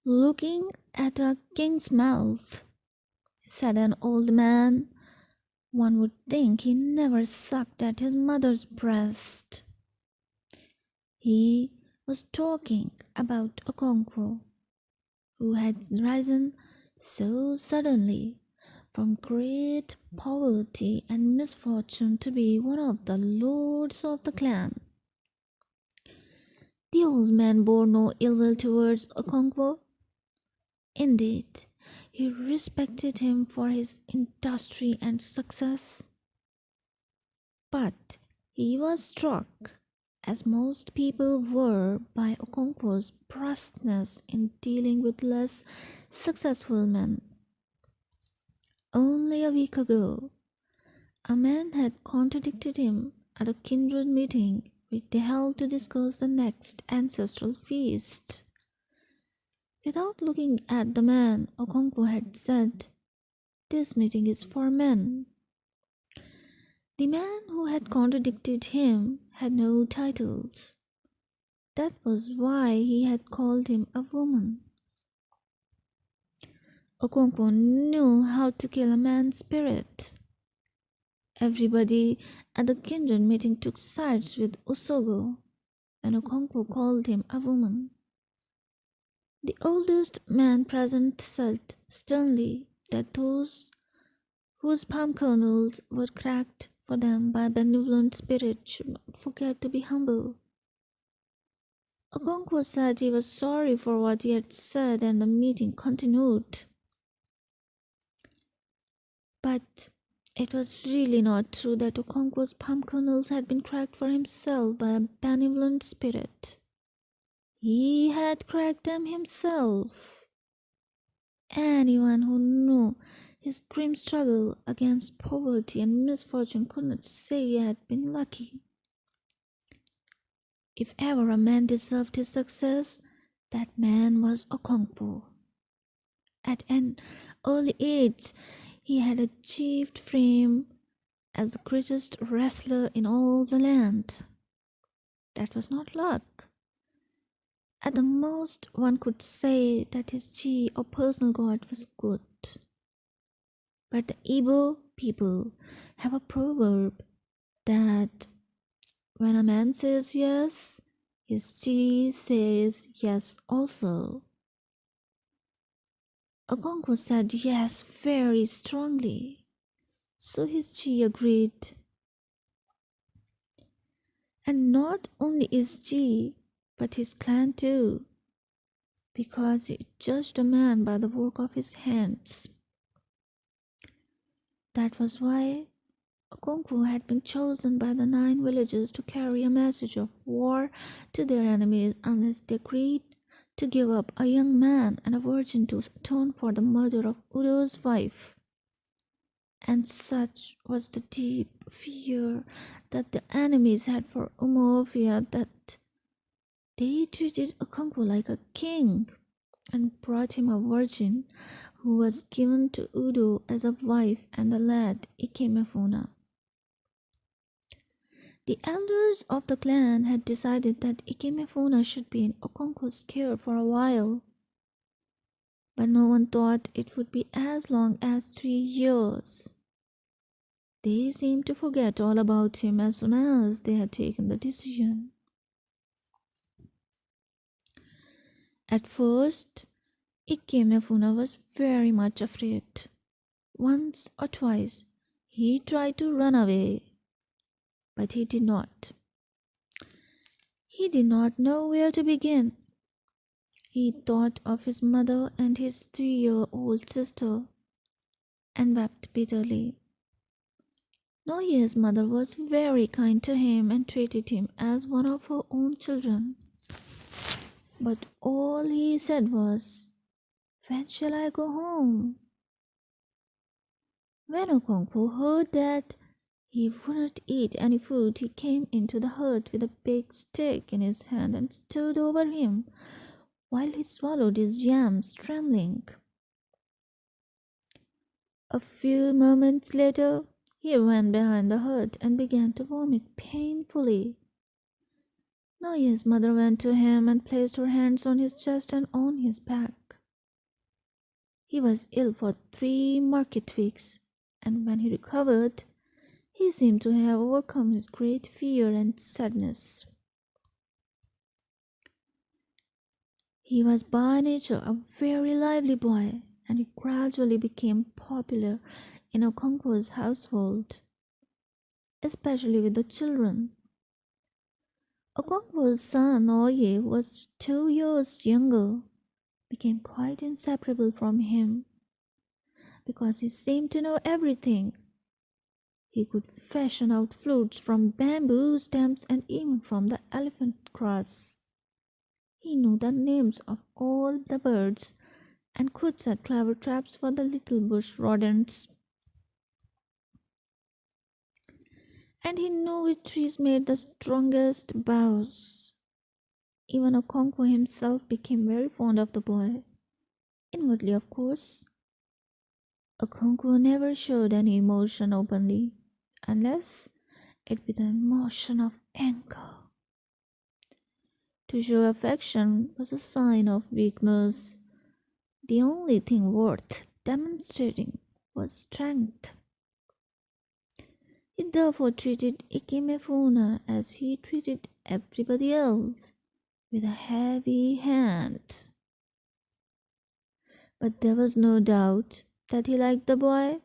"Looking at a king's mouth," said an old man, "one would think he never sucked at his mother's breast." He was talking about Okonkwo, who had risen so suddenly from great poverty and misfortune to be one of the lords of the clan. The old man bore no ill will towards Okonkwo. Indeed, he respected him for his industry and success. But he was struck, as most people were, by Okonkwo's brusqueness in dealing with less successful men. Only a week ago, a man had contradicted him at a kindred meeting which they held to discuss the next ancestral feast. Without looking at the man, Okonkwo had said, "This meeting is for men." The man who had contradicted him had no titles. That was why he had called him a woman. Okonkwo knew how to kill a man's spirit. Everybody at the kindred meeting took sides with Usogo, and Okonkwo called him a woman. The oldest man present said sternly that those whose palm kernels were cracked for them by a benevolent spirit should not forget to be humble. Okonkwo said he was sorry for what he had said, and the meeting continued. But it was really not true that Okonkwo's palm kernels had been cracked for himself by a benevolent spirit. He had cracked them himself. Anyone who knew his grim struggle against poverty and misfortune could not say he had been lucky. If ever a man deserved his success, that man was Okonkwo. At an early age, he had achieved fame as the greatest wrestler in all the land. That was not luck. At the most, one could say that his chi or personal god was good. But the Igbo people have a proverb that when a man says yes, his chi says yes also. Okonkwo said yes very strongly, so his chi agreed. And not only his chi, but his clan too, because he judged a man by the work of his hands. That was why Okonkwo had been chosen by the 9 villagers to carry a message of war to their enemies unless they agreed to give up a young man and a virgin to atone for the murder of Udo's wife. And such was the deep fear that the enemies had for Umuofia that they treated Okonkwo like a king and brought him a virgin who was given to Udo as a wife and the lad Ikemefuna. The elders of the clan had decided that Ikemefuna should be in Okonkwo's care for a while, but no one thought it would be as long as 3 years. They seemed to forget all about him as soon as they had taken the decision. At first, Ikemefuna was very much afraid. Once or twice he tried to run away, but he did not. He did not know where to begin. He thought of his mother and his 3-year-old sister and wept bitterly. Knowing his mother was very kind to him and treated him as one of her own children. But all he said was, "When shall I go home?" When Okonkwo heard that he would not eat any food, he came into the hut with a big stick in his hand and stood over him while he swallowed his yams, trembling. A few moments later, he went behind the hut and began to vomit painfully. Noye's mother went to him and placed her hands on his chest and on his back. He was ill for 3 market weeks, and when he recovered, he seemed to have overcome his great fear and sadness. He was by nature a very lively boy, and he gradually became popular in Okonkwo's household, especially with the children. Okonkwo's son Oye, who was 2 years younger, became quite inseparable from him because he seemed to know everything. He could fashion out flutes from bamboo stems and even from the elephant grass. He knew the names of all the birds and could set clever traps for the little bush rodents. And he knew which trees made the strongest boughs. Even Okonkwo himself became very fond of the boy. Inwardly, of course. Okonkwo never showed any emotion openly, unless it be the emotion of anger. To show affection was a sign of weakness. The only thing worth demonstrating was strength. He therefore treated Ikemefuna as he treated everybody else, with a heavy hand. But there was no doubt that he liked the boy.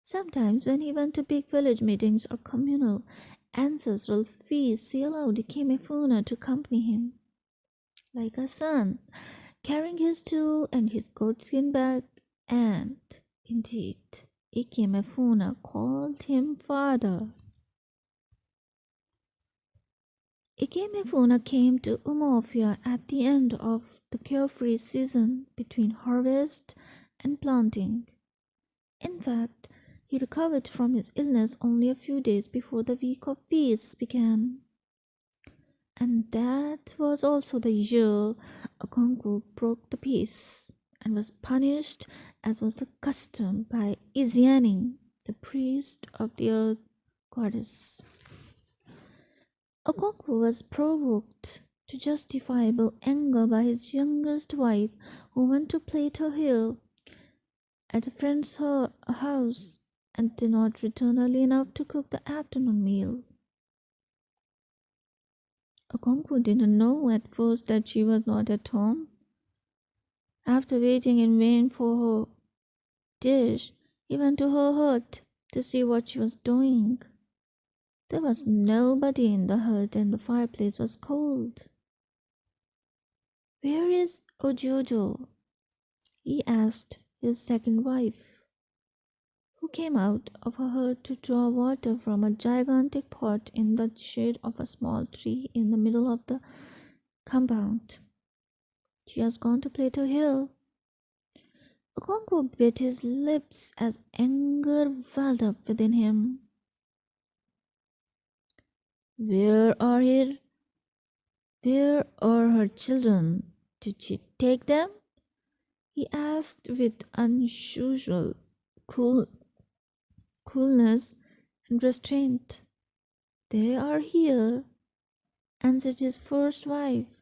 Sometimes when he went to big village meetings or communal ancestral feasts, he allowed Ikemefuna to accompany him, like a son, carrying his tool and his goatskin bag, and, indeed, Ikemefuna called him father. Ikemefuna came to Umuofia at the end of the carefree season between harvest and planting. In fact, he recovered from his illness only a few days before the week of peace began. And that was also the year Okonkwo broke the peace and was punished, as was the custom, by Iziani, the priest of the earth goddess. Okonkwo was provoked to justifiable anger by his youngest wife, who went to plait her hair at a friend's house and did not return early enough to cook the afternoon meal. Okonkwo didn't know at first that she was not at home. After waiting in vain for her dish, he went to her hut to see what she was doing. There was nobody in the hut and the fireplace was cold. "Where is Ojojo?" he asked his second wife, who came out of her hut to draw water from a gigantic pot in the shade of a small tree in the middle of the compound. "She has gone to plait her hair." Okonkwo bit his lips as anger welled up within him. Where are her children? Did she take them?" he asked with unusual coolness and restraint. "They are here," answered his first wife,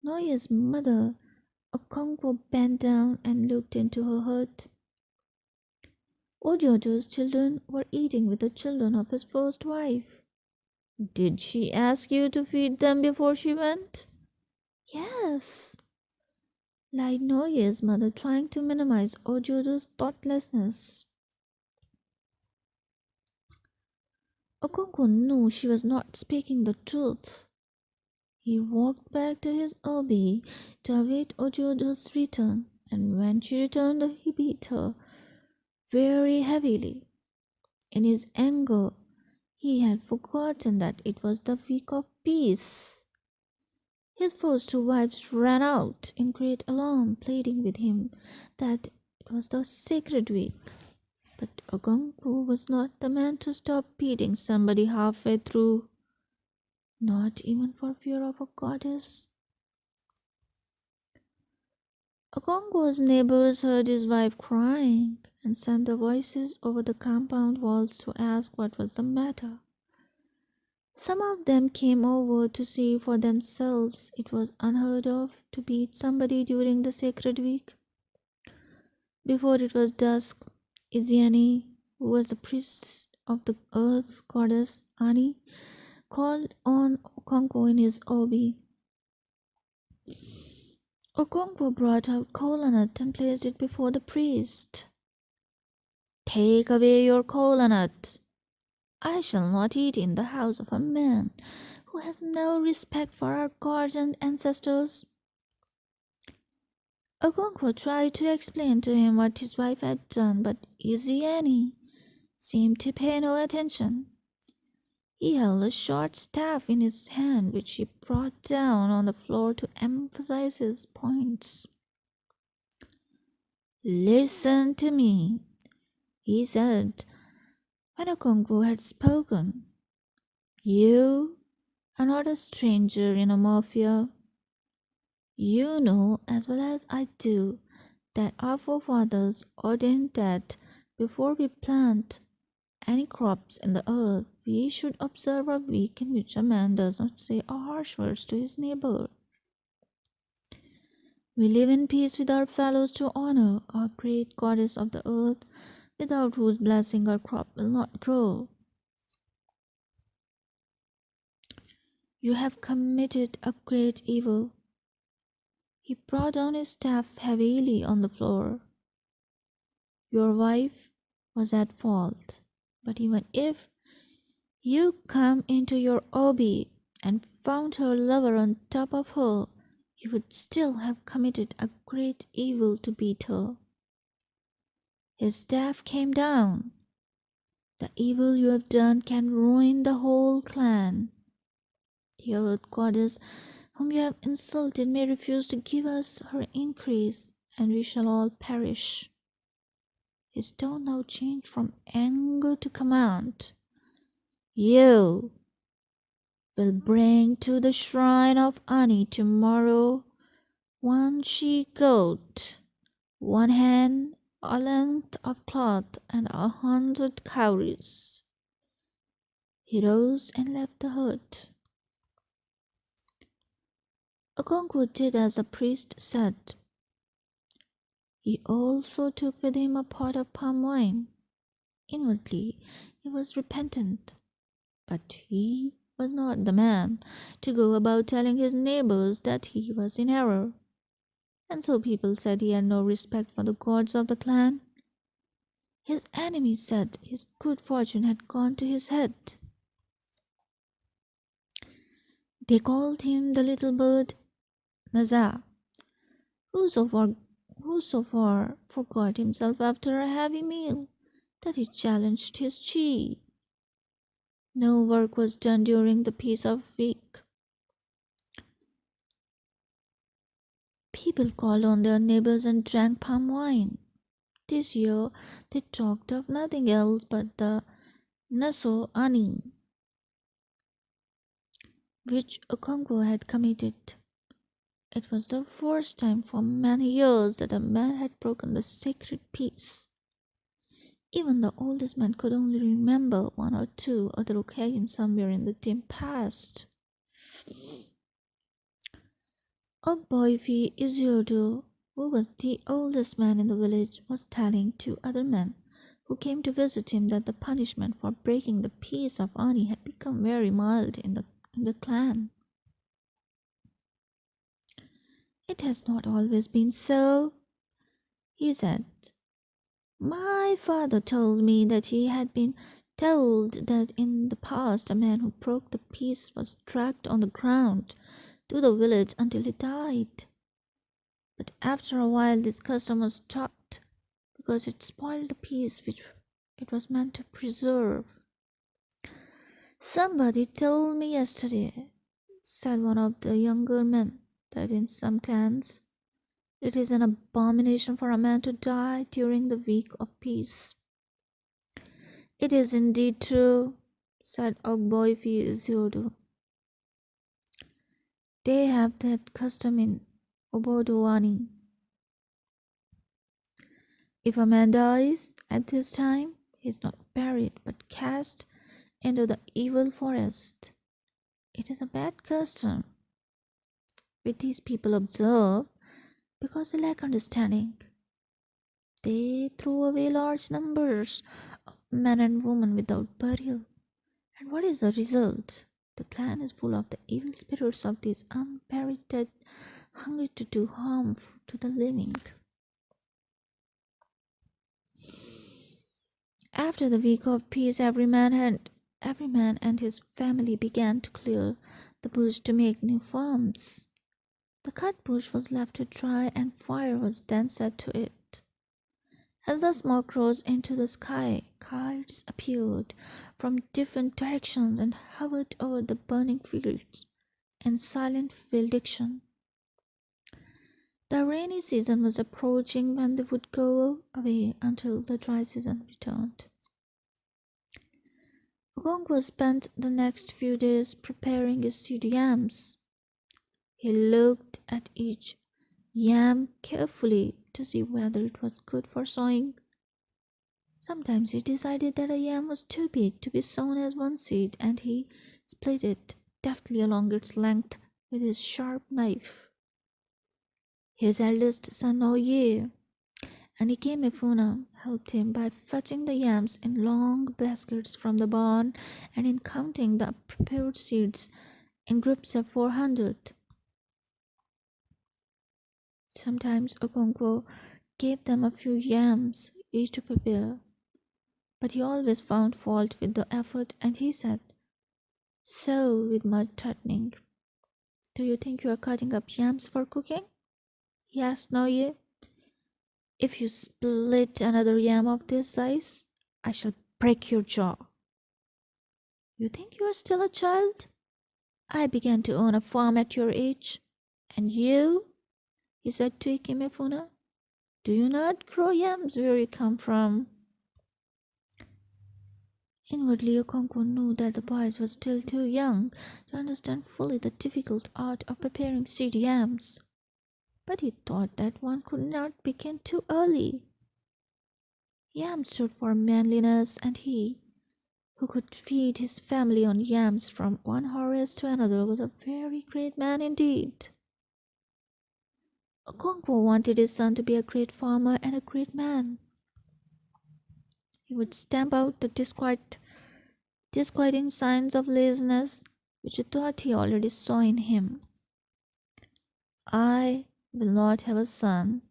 Noye's mother. Okonkwo bent down and looked into her hut. Ojojo's children were eating with the children of his first wife. "Did she ask you to feed them before she went?" "Yes," lied Noye's mother, trying to minimize Ojojo's thoughtlessness. Okonkwo knew she was not speaking the truth. He walked back to his obi to await Ojojo's return, and when she returned, he beat her very heavily. In his anger, he had forgotten that it was the week of peace. His first 2 wives ran out in great alarm, pleading with him that it was the sacred week. But Okonkwo was not the man to stop beating somebody halfway through, not even for fear of a goddess. Okonkwo's neighbors heard his wife crying and sent their voices over the compound walls to ask what was the matter. Some of them came over to see for themselves. It was unheard of to beat somebody during the sacred week. Before it was dusk, Iziani, who was the priest of the earth goddess Ani, called on Okonkwo in his obi. Okonkwo brought out kola nut and placed it before the priest. "Take away your kola nut. I shall not eat in the house of a man who has no respect for our gods and ancestors." Okonkwo tried to explain to him what his wife had done, but Iziani seemed to pay no attention. He held a short staff in his hand, which he brought down on the floor to emphasize his points. "Listen to me," he said when Okonkwo had spoken. "You are not a stranger in Amorphia. You know as well as I do that our forefathers ordained that before we plant any crops in the earth, we should observe a week in which a man does not say a harsh word to his neighbor. We live in peace with our fellows to honor our great goddess of the earth, without whose blessing our crop will not grow. You have committed a great evil." He brought down his staff heavily on the floor. "Your wife was at fault, but even if you come into your obi and found her lover on top of her, you would still have committed a great evil to beat her." His staff came down. "The evil you have done can ruin the whole clan. The earth goddess whom you have insulted may refuse to give us her increase, and we shall all perish." His tone now changed from anger to command. "You will bring to the shrine of Ani tomorrow one she-goat, one hen, a length of cloth, and 100 cowries." He rose and left the hut. Okonkwo did as the priest said. He also took with him a pot of palm wine. Inwardly he was repentant, but he was not the man to go about telling his neighbors that he was in error. And so people said he had no respect for the gods of the clan. His enemies said his good fortune had gone to his head. They called him the little bird Naza, who so far forgot himself after a heavy meal that he challenged his chi. No work was done during the peace of week. People called on their neighbors and drank palm wine. This year they talked of nothing else but the Naso Ani, which Okonkwo had committed. It was the first time for many years that a man had broken the sacred peace. Even the oldest man could only remember one or two other occasions somewhere in the dim past. Ogboifi Iziodo, who was the oldest man in the village, was telling two other men who came to visit him that the punishment for breaking the peace of Ani had become very mild in the clan. "It has not always been so," he said. "My father told me that he had been told that in the past a man who broke the peace was dragged on the ground to the village until he died. But after a while this custom was stopped because it spoiled the peace which it was meant to preserve." "Somebody told me yesterday," said one of the younger men, "that in some clans it is an abomination for a man to die during the week of peace." "It is indeed true," said Ogboifi Iziodo. "They have that custom in Obodoani. If a man dies at this time, he is not buried but cast into the evil forest. It is a bad custom which these people observe because they lack understanding. They throw away large numbers of men and women without burial. And what is the result? The clan is full of the evil spirits of these unburied dead, hungry to do harm to the living. After the week of peace, every man and his family began to clear the bush to make new farms. The cut bush was left to dry and fire was then set to it. As the smoke rose into the sky, kites appeared from different directions and hovered over the burning fields in silent valediction. The rainy season was approaching when they would go away until the dry season returned. Okonkwo spent the next few days preparing his seed yams. He looked at each yam carefully to see whether it was good for sowing. Sometimes he decided that a yam was too big to be sown as one seed, and he split it deftly along its length with his sharp knife. His eldest son Oye and Ikemefuna helped him by fetching the yams in long baskets from the barn and in counting the prepared seeds in groups of 400. Sometimes Okonkwo gave them a few yams each to prepare, but he always found fault with the effort, and he said so with much threatening. "Do you think you are cutting up yams for cooking?" he asked Noye. "If you split another yam of this size, I shall break your jaw." "You think you are still a child? I began to own a farm at your age. And you," he said to Ikemefuna, "do you not grow yams where you come from?" Inwardly, Okonkwo knew that the boys were still too young to understand fully the difficult art of preparing seed yams, but he thought that one could not begin too early. Yams stood for manliness, and he, who could feed his family on yams from one harvest to another, was a very great man indeed. Okonkwo wanted his son to be a great farmer and a great man. He would stamp out the disquieting signs of laziness which he thought he already saw in him. "I will not have a son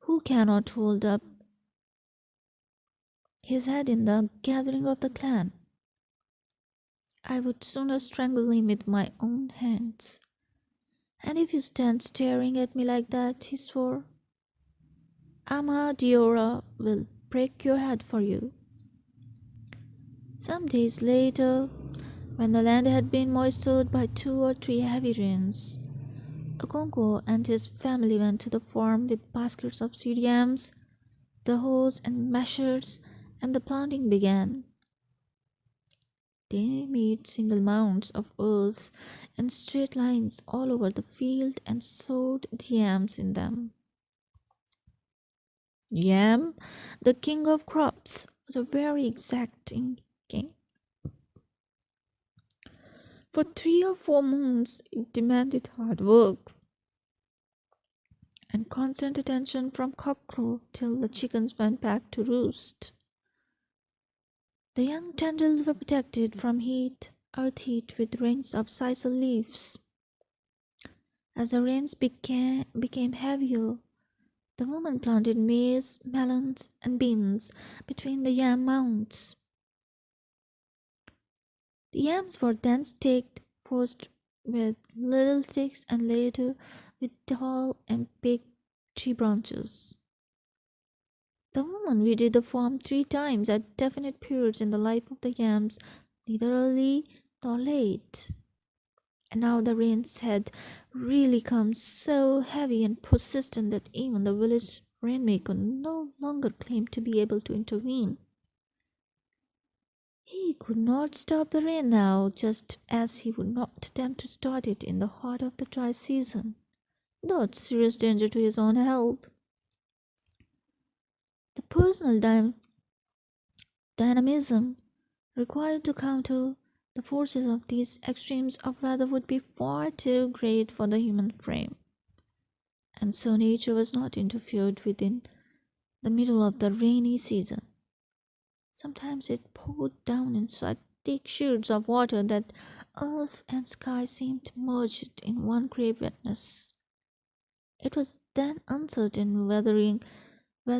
who cannot hold up his head in the gathering of the clan. I would sooner strangle him with my own hands. And if you stand staring at me like that," he swore, "Ama Diora will break your head for you." Some days later, when the land had been moistened by 2 or 3 heavy rains, Okonkwo and his family went to the farm with baskets of seed yams, the hoes and mashers, and the planting began. They made single mounds of earth in straight lines all over the field and sowed the yams in them. Yam, the king of crops, was a very exacting king. For 3 or 4 months it demanded hard work and constant attention from cockcrow till the chickens went back to roost. The young tendrils were protected from earth heat with rings of sisal leaves. As the rains became heavier, the woman planted maize, melons, and beans between the yam mounds. The yams were then staked first with little sticks and later with tall and big tree branches. The woman weeded the farm 3 times at definite periods in the life of the yams, neither early nor late. And now the rains had really come so heavy and persistent that even the village rainmaker no longer claimed to be able to intervene. He could not stop the rain now, just as he would not attempt to start it in the heart of the dry season, without serious danger to his own health. The personal dynamism required to counter The forces of these extremes of weather would be far too great for the human frame, and so nature was not interfered with in the middle of the rainy season. Sometimes it poured down in such thick sheets of water that earth and sky seemed merged in one grey wetness. It was then uncertain whether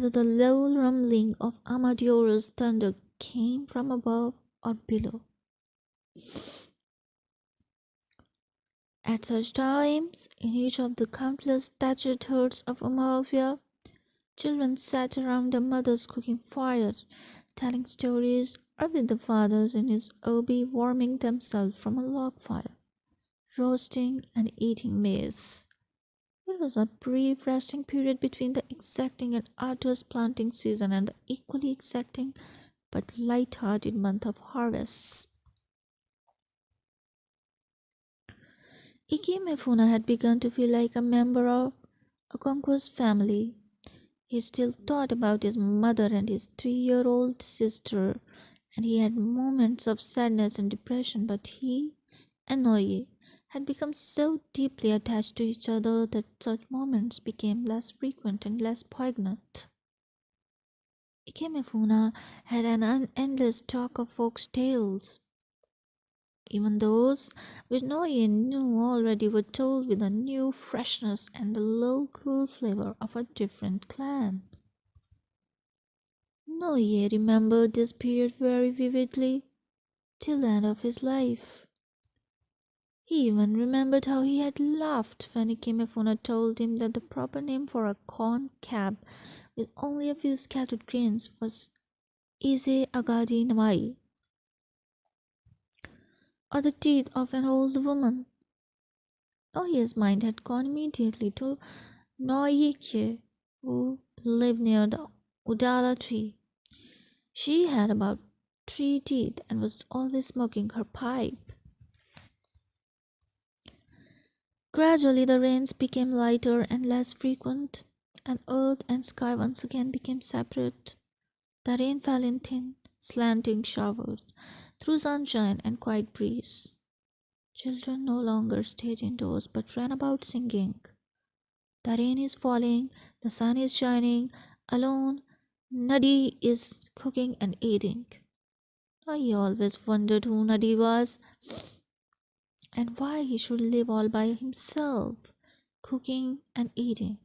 the low rumbling of Amadiora's thunder came from above or below. At such times, in each of the countless thatched huts of Amalfia, children sat around their mothers' cooking fires, telling stories, or with the fathers in his obi warming themselves from a log fire, roasting and eating maize. It was a brief resting period between the exacting and arduous planting season and the equally exacting but light-hearted month of harvests. Iki Mifuna had begun to feel like a member of a conquest family. He still thought about his mother and his 3-year-old sister, and he had moments of sadness and depression, but he and Noye had become so deeply attached to each other that such moments became less frequent and less poignant. Ikemefuna had an endless stock of folks' tales. Even those which Noye knew already were told with a new freshness and the local flavor of a different clan. Noye remembered this period very vividly till the end of his life. He even remembered how he had laughed when Ikemefuna told him that the proper name for a corn cab with only a few scattered grains was Ise Agadi Namai, or the teeth of an old woman. Noye's mind had gone immediately to Noyike, who lived near the Udala tree. She had about 3 teeth and was always smoking her pipe. Gradually the rains became lighter and less frequent, and earth and sky once again became separate. The rain fell in thin, slanting showers, through sunshine and quiet breeze. Children no longer stayed indoors but ran about singing. The rain is falling, the sun is shining, alone Nadi is cooking and eating. I always wondered who Nadi was and why he should live all by himself, cooking and eating.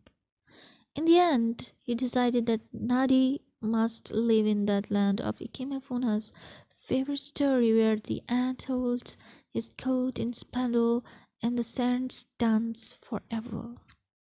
In the end, he decided that Nadi must live in that land of Ikimefuna's favorite story where the ant holds his coat in splendor and the sands dance forever.